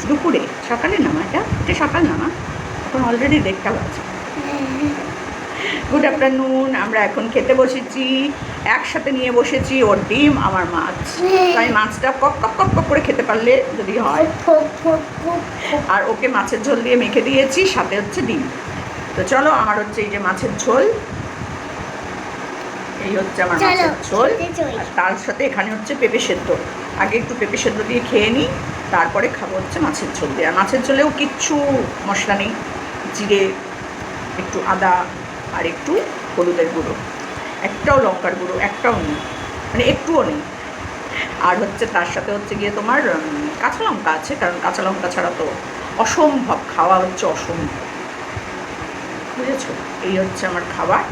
দুপুরে সকালে নামা, এটা সকাল নামা, এখন অলরেডি 1:30 বাজে। Good afternoon. আমরা এখন খেতে বসেছি, একসাথে নিয়ে বসেছি। ওর ডিম, আমার মাছ। আমি মাছটা কক কক কক কক করে খেতে পারলে যদি হয়, আর ওকে মাছের ঝোল দিয়ে মেখে দিয়েছি, সাথে হচ্ছে ডিম। তো চলো, আমার হচ্ছে এই যে মাছের ঝোল, এই হচ্ছে আমার মাছের ঝোল, আর তার সাথে এখানে হচ্ছে পেঁপে সেদ্ধ। আগে একটু পেঁপে সেদ্ধ দিয়ে খেয়ে নিই, তারপরে খাবো হচ্ছে মাছের ঝোল দিয়ে। আর মাছের ঝোলেও কিচ্ছু মশলা নেই, জিরে, একটু আদা, আর একটু হলুদের গুঁড়ো, একটাও লঙ্কার গুঁড়ো একটাও নেই, মানে একটুও নেই। আর হচ্ছে তার সাথে হচ্ছে গিয়ে তোমার কাঁচা লঙ্কা আছে, কারণ কাঁচা লঙ্কা ছাড়া তো অসম্ভব, খাওয়া হচ্ছে অসম্ভব, বুঝেছো? এই হচ্ছে আমার খাবার।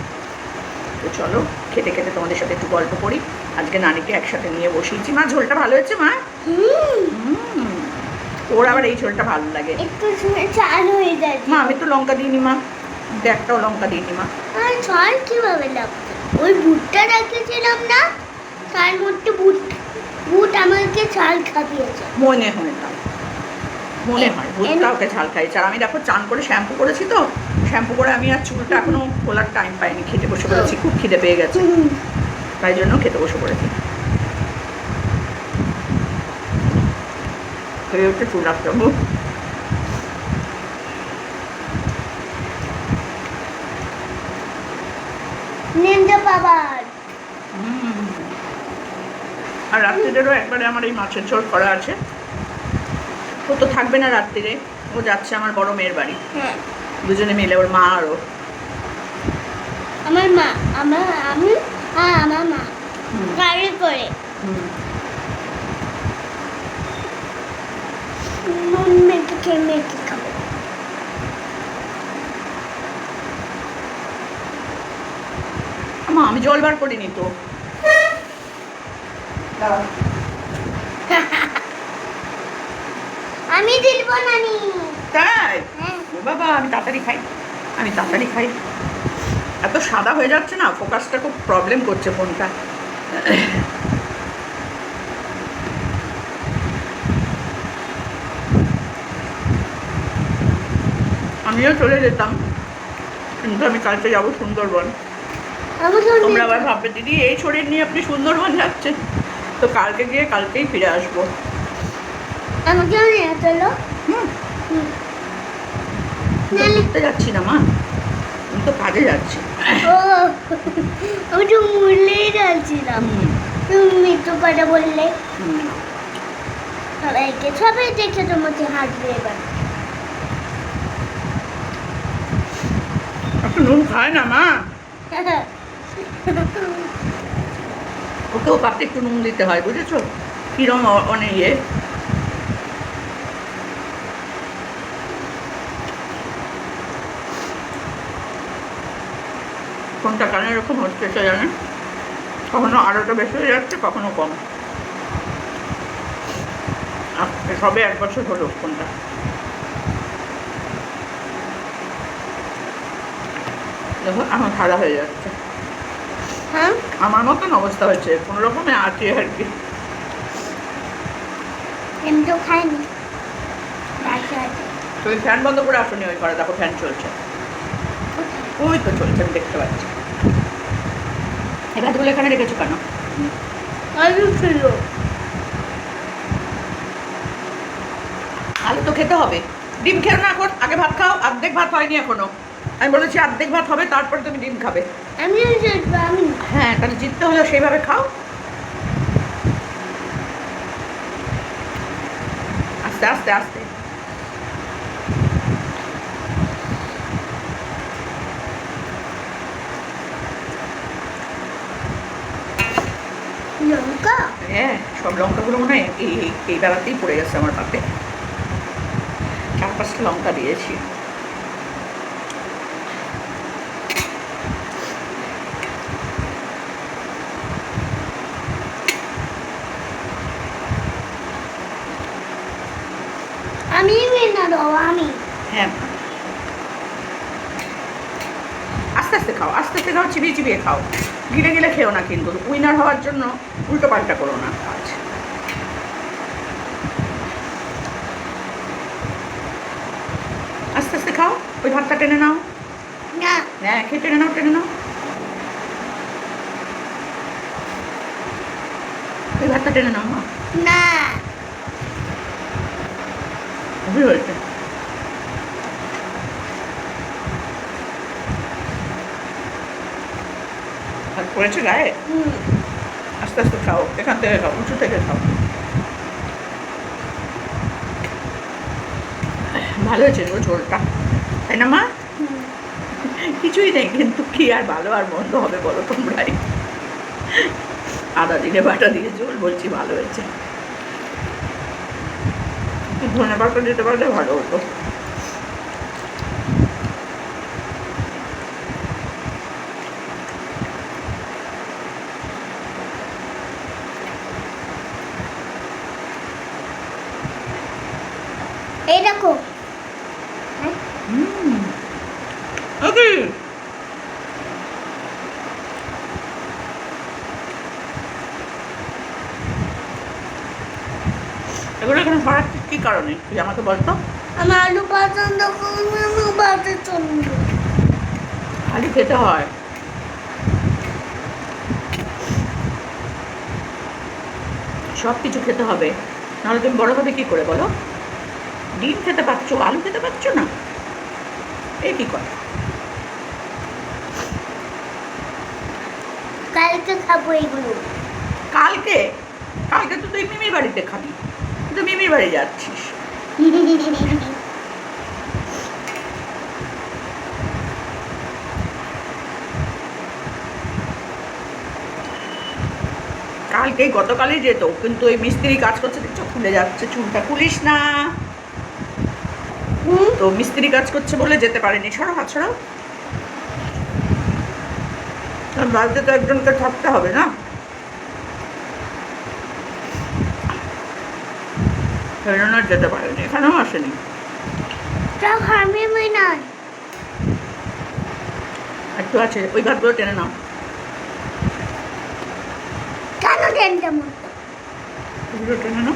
তো চলো, খেতে খেতে তোমাদের সাথে একটু গল্প করি। আজকে নানিকে একসাথে নিয়ে বসিয়েছি। মা, ঝোলটা ভালো হয়েছে মা? ওর আবার এই ঝোলটা ভালো লাগে। একটু চাল হয়ে যায় মা, আমি তো লঙ্কা দিইনি মা, একটাও লঙ্কা দিইনি মা। আর ঝাল কিভাবে লাগছে? ওই বুটটা রেখেছিলাম না, তার মধ্যে বুট আমাকে ঝাল খাইয়েছে। মনে হয় না, মনে হয় ভুটটা ওকে ঝাল খাইছে। আর আমি দেখো চান করে শ্যাম্পু করেছি, তো শ্যাম্পু করে আমি আর চুলটা এখনো খোলার টাইম পাইনি, খেতে বসে পড়েছি, খুব খিদে পেয়ে গেছে, তাই জন্য খেতে বসে পড়েছি। খেয়ে হচ্ছে চুল আসতে নিন্দা পাবার। আর রাত্রিদেরও একবারে আমার এই মাছের ঝোল করা আছে। ও তো থাকবে না রাত্রিরে, ও যাচ্ছে আমার বড় মেয়ের বাড়ি। দুজনে মিলে, ওর মা আর ও। আমার মা, আমার মা গাড়ি করে। মেয়েকে খাবো। মা, আমি জল বার করিনি তো। আমি দিলবো নানি। তাই? ও বাবা, আমি তাড়াতাড়ি খাই। এত সাদা হয়ে যাচ্ছে না, ফোকাসটা খুব প্রবলেম করছে ফোনটা। আমিও চলে যেতাম, কিন্তু আমি কালকে যাবো সুন্দরবন। তোমরা আবার ভাববে, দিদি এই শরীর নিয়ে আপনি সুন্দরবন যাচ্ছেন? তো কালকে গিয়ে কালকেই ফিরে আসবো। আমাকেও নিয়ে চলো। ঘুরতে যাচ্ছি না মা, আমি তো কাজে যাচ্ছি। আমি তো বললেই যাচ্ছিলাম, তুমি তো কথা বললে। সবাই দেখে তোমাকে হাসবে এবার। নুন খায় না মা, ওকেও পাতে একটু নুন দিতে হয়, বুঝেছো? কিরম অনেক ইয়ে। কোনটা কেন এরকম হচ্ছে সে জানে, কখনো আরোটা বেশি হয়ে যাচ্ছে, কখনো কম। সবে 1 বছর হলো কোনটা। দেখো এখন সাদা হয়ে যাচ্ছে। হ্যাঁ, আমার মতন অবস্থা হয়েছে, কোনো রকমে আছে আর কি। আমি তো খাইনি। তুমি ফ্যান বন্ধ করে আসনি, ওই ঘরে দেখো ফ্যান চলছে, ওই তো চলছে, আমি দেখতে পাচ্ছি। এখানে এখানে রেখেছো কেন? আলু ছিল। আলু তো খেতে হবে। ডিম খেও না এখন, আগে ভাত খাও। অর্ধেক ভাত হয়নি এখনো, আমি বলেছি অর্ধেক ভাত হবে, তারপরে তুমি ডিম খাবে। আমি হ্যাঁ, তাহলে জিততে হলেও সেইভাবে খাও। আস্তে আস্তে আস্তে। লঙ্কা। হ্যাঁ, সব লঙ্কাগুলো মনে হয় এই বেলাতেই পড়ে গেছে আমার পাতে। 4-5টা লঙ্কা দিয়েছি। আমি না দাও, আমি। হ্যাঁ, আস্তে আস্তে খাও, চিবিয়ে চিবিয়ে খাও। গিলে গিলে খেও না, কিন্তু উইনার হওয়ার জন্য উল্টো পাল্টা করো না কাজ। আস্তে আস্তে খাও, ওই ভাতটা টেনে নাও। না হ্যাঁ, খেয়ে টেনে নাও, টেনে নাও। ওই ভাতটা টেনে নাও মা। না খুবই হয়েছে। ভাত পড়েছে গায়ে। আস্তে আস্তে খাও, এখান থেকে খাও, উঁচু থেকে খাও। ভালো হয়েছে গো ঝোলটা, তাই না মা? কিছুই নেই, কিন্তু কি আর ভালো আর মন্দ হবে বলো তোমরাই। আদা জিরে বাটা দিয়ে ঝোল, বলছি ভালো হয়েছে। ধনে পাতা দিতে পারলে ভালো হতো। এই দেখো ওকে, এগুলো এখানে সরাচ্ছিস কি কারণে তুই আমাকে বলতো? আমার আলু পছন্দ করি, আমি বাটা চন্দ্র খালি খেতে হয়। সব কিছু খেতে হবে, নাহলে তুমি বড় হবে কি করে বলো? ডিম খেতে পারছো, আলু খেতে পারছো না, এই কি করে? কালকে খাবো এগুলো। কালকে? কালকে তো তুই মিমির বাড়িতে খাবি, তুই তো মিমির বাড়ি যাচ্ছিস। কালকে গতকালই যেত, কিন্তু ওই মিস্ত্রি কাজ করছে দেখছো, খুলে যাচ্ছে চুলটা, খুলিস না। তো মিস্ত্রি কাজ করছে বলে যেতে পারেনি। সরো হাত সরো, কারণ বাড়িতে তো একজনকে থাকতে হবে না, সেই জন্য যেতে পারেনি, এখানেও আসেনি। আমি নয় একটু আছে, ওই ভাতগুলো টেনে নাও। কেন টেনটা মন ওগুলো টেনে নাও।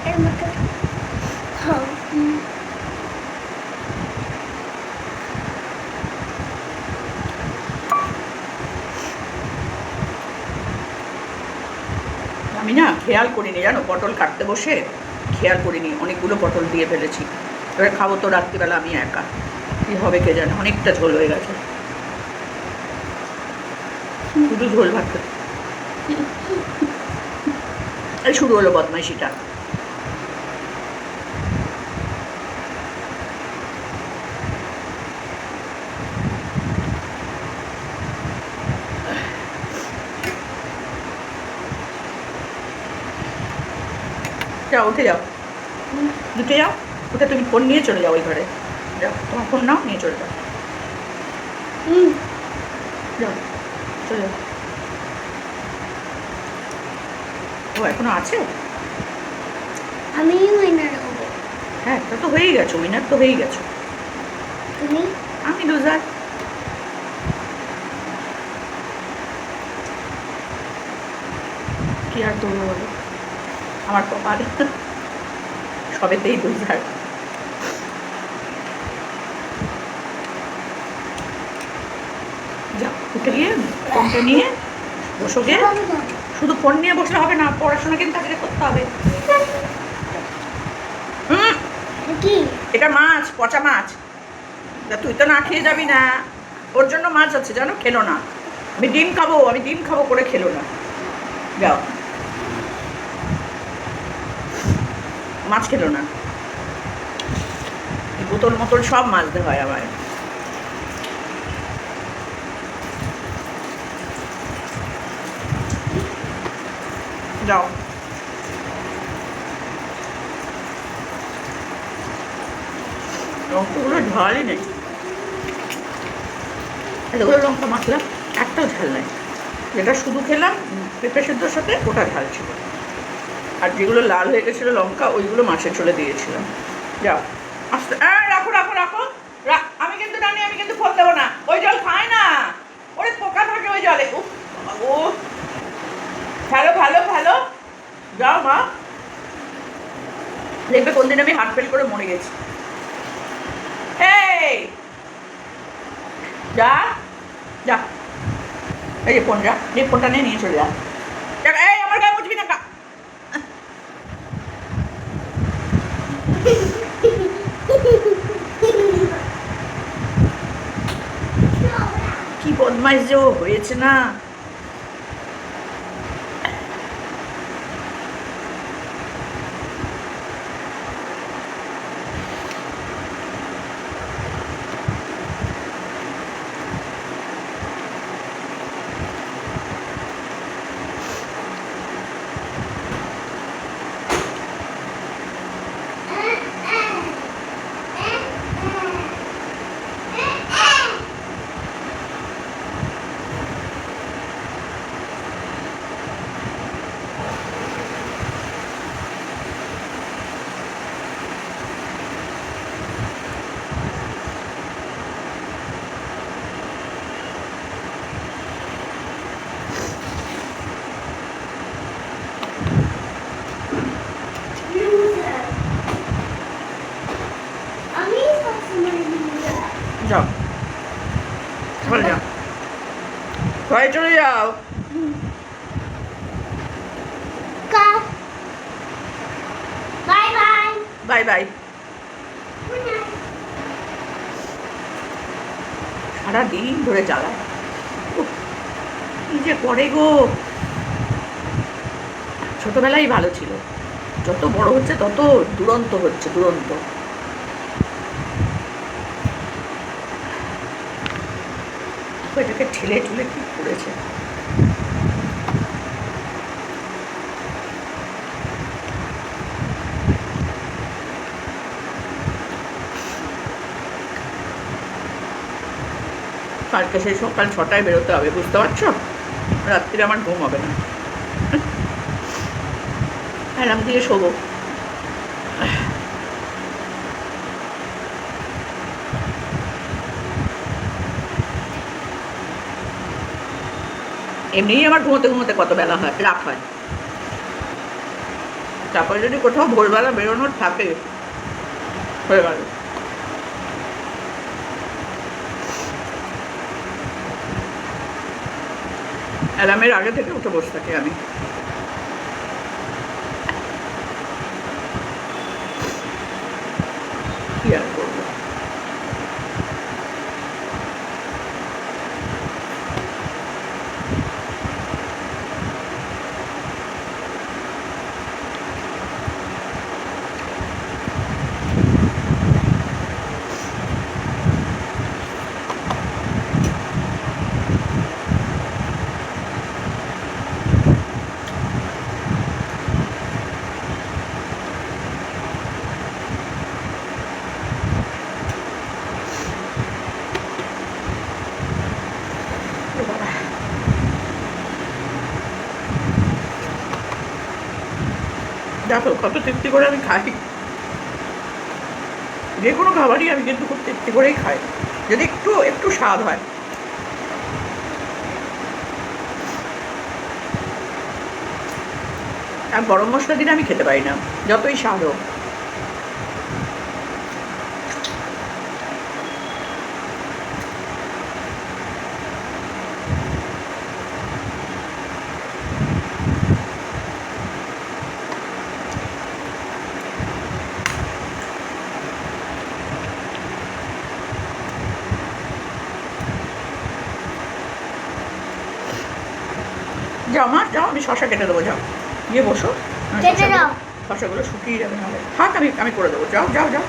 এর মতো খাও। আমি না খেয়াল করিনি জানো, পটল কাটতে বসে খেয়াল করিনি, অনেকগুলো পটল দিয়ে ফেলেছি। এবার খাবো তো রাত্রিবেলা আমি একা, কী হবে কে জানে, অনেকটা ঝোল হয়ে গেছে, শুধু ঝোল ভাত খেতে। এই শুরু হলো বদমাইশিটা। যাও উঠে যাও, উঠে যাও, উঠে তুমি ফোন নিয়ে চলে যাও ওই ঘরে, যাও তোমার ফোন নাও, নিয়ে চলে যাও, যাও চলে যাও। ও এখনো আছে? আমি উইনার হবো। হ্যাঁ, একটা তো হয়েই গেছো, উইনার তো হয়েই গেছো। তুমি? আমি লুজার। কি আর করবো বলো, আমার কপাল, সবেতেই লুজার। যাও উঠে গিয়ে ফোনটা নিয়ে বসো, গিয়ে শুধু ফোন নিয়ে বসলে হবে না, পড়াশোনা কিন্তু আগে করতে হবে। কি এটা মাছ, পচা মাছ, তুই তো না খেয়ে যাবি না, ওর জন্য মাছ আছে জানো, খেলো না। আমি ডিম খাবো, আমি ডিম খাবো করে খেলো না। যাও, মাছ খেলো না, বোতল মোতল সব মাজতে হয় আমার। যাও, লঙ্কাগুলো ঝালই নেই, এতগুলো লঙ্কা মাখলাম একটাও ঝাল নেই। যেটা শুধু খেলাম পেঁপে সেদ্ধর সাথে, ওটা ঝাল ছিল। আর যেগুলো লাল হয়ে গেছিলো লঙ্কা ওইগুলো মাছের ঝোলে দিয়েছিলাম। যাও আস্তে, রাখো রাখো রাখো, আমি কিন্তু জানি, আমি কিন্তু ফোন দেবো না, ওই জল খায় না, ওরে পোকা থাকে ওই জলে। ও ভালো ভালো ভালো, যাও মা, দেখবে কোনদিন আমি হার্ট ফেল করে মরে গেছি। এই যা যা, এই যে ফোন, যা এই ফোনটা নিয়ে চলে যা। এই আমার গায়ে মুছবি না কা। কি বদমাইশ যে হয়েছে না। যাও চলে যাও, ঘরে চলে যাও। Bye bye bye bye. সারাদিন ধরে জ্বালায়, কি যে করে গো। ছোটবেলাই ভালো ছিল, যত বড় হচ্ছে তত দুরন্ত হচ্ছে, দুরন্ত। এটাকে ঠেলে ঠেলে কি করেছে। কালকে সেই সকাল 6টায় বেরোতে হবে, বুঝতে পারছো, রাত্রিরে আমার ঘুম হবে না, অ্যালার্ম দিয়ে শোবো। এমনিই আমার ঘুমোতে ঘুমোতে কত বেলা হয়, রাত হয়, তারপরে যদি কোথাও ভোরবেলা বেরোনোর থাকে হয়ে গেল। অ্যালার্মের আগে থেকে উঠে বসে থাকি আমি। কি আর করবো। দেখো কত তৃপ্তি করে আমি খাই, যে কোনো খাবারই আমি কিন্তু খুব তৃপ্তি করেই খাই, যদি একটু একটু স্বাদ হয়। আর গরম মশলা দিলে আমি খেতে পারি না, যতই স্বাদ হোক। যাও মা যাও, আমি শশা কেটে দেবো, যাও গিয়ে বসো, কেটে দাও। শশাগুলো শুকিয়ে যাবে নাহলে। থাক আমি করে দেবো, যাও যাও যাও।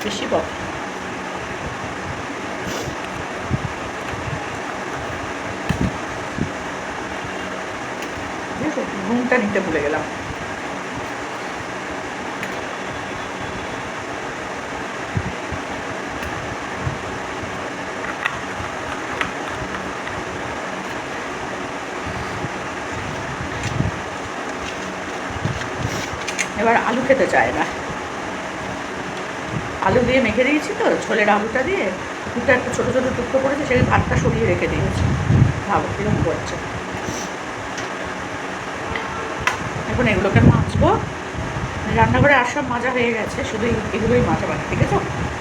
বেশি বক। নুনটা নিতে ভুলে গেলাম। আবার আলু খেতে চায় না। আলু দিয়ে মেখে দিয়েছি তো, ছোলের আলুটা দিয়ে দুটো একটা ছোটো ছোটো টুকরো করেছে, সেই ভাতটা সরিয়ে রেখে দিয়েছি। ভাবো কীরকম করছে। এখন এগুলোকে মাজবো। রান্নাঘরে আর সব মাজা হয়ে গেছে, শুধু এগুলোই মাজা বাকি, ঠিক আছে?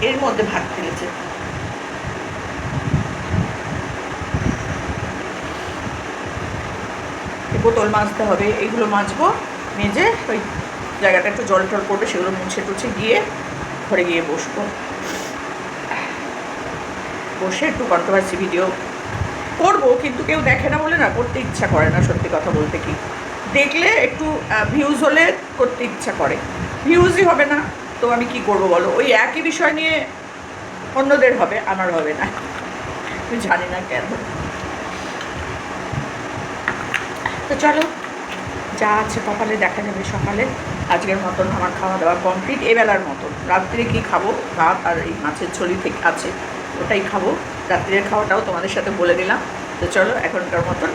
এর মধ্যে ভাত ফেলেছে। বোতল মাজতে হবে, এইগুলো মাজবো। মেজে ওই জায়গাটা একটু জল টল পড়বে, সেগুলো মুছে টুছে গিয়ে ঘরে গিয়ে বসবো। বসে একটু কন্ট্রোভার্সি ভিডিও করবো, কিন্তু কেউ দেখে না বলে না করতে ইচ্ছা করে না। সত্যি কথা বলতে কি, দেখলে একটু ভিউজ হলে করতে ইচ্ছা করে, ভিউজই হবে না তো আমি কি করব বলো? ওই একই বিষয় নিয়ে অন্যদের হবে, আমার হবে না। আমি জানি না কেন। তো চলো, যা আছে কপালে দেখা যাবে সকালে। আজকের মতন আমার খাওয়া দাওয়া কমপ্লিট, এবেলার মতন। রাত্রে কি খাবো, ভাত আর এই মাছের ঝোলি থেকে আছে, ওটাই খাবো। রাত্রের খাওয়াটাও তোমাদের সাথে বলে দিলাম। তো চলো এখনকার মতন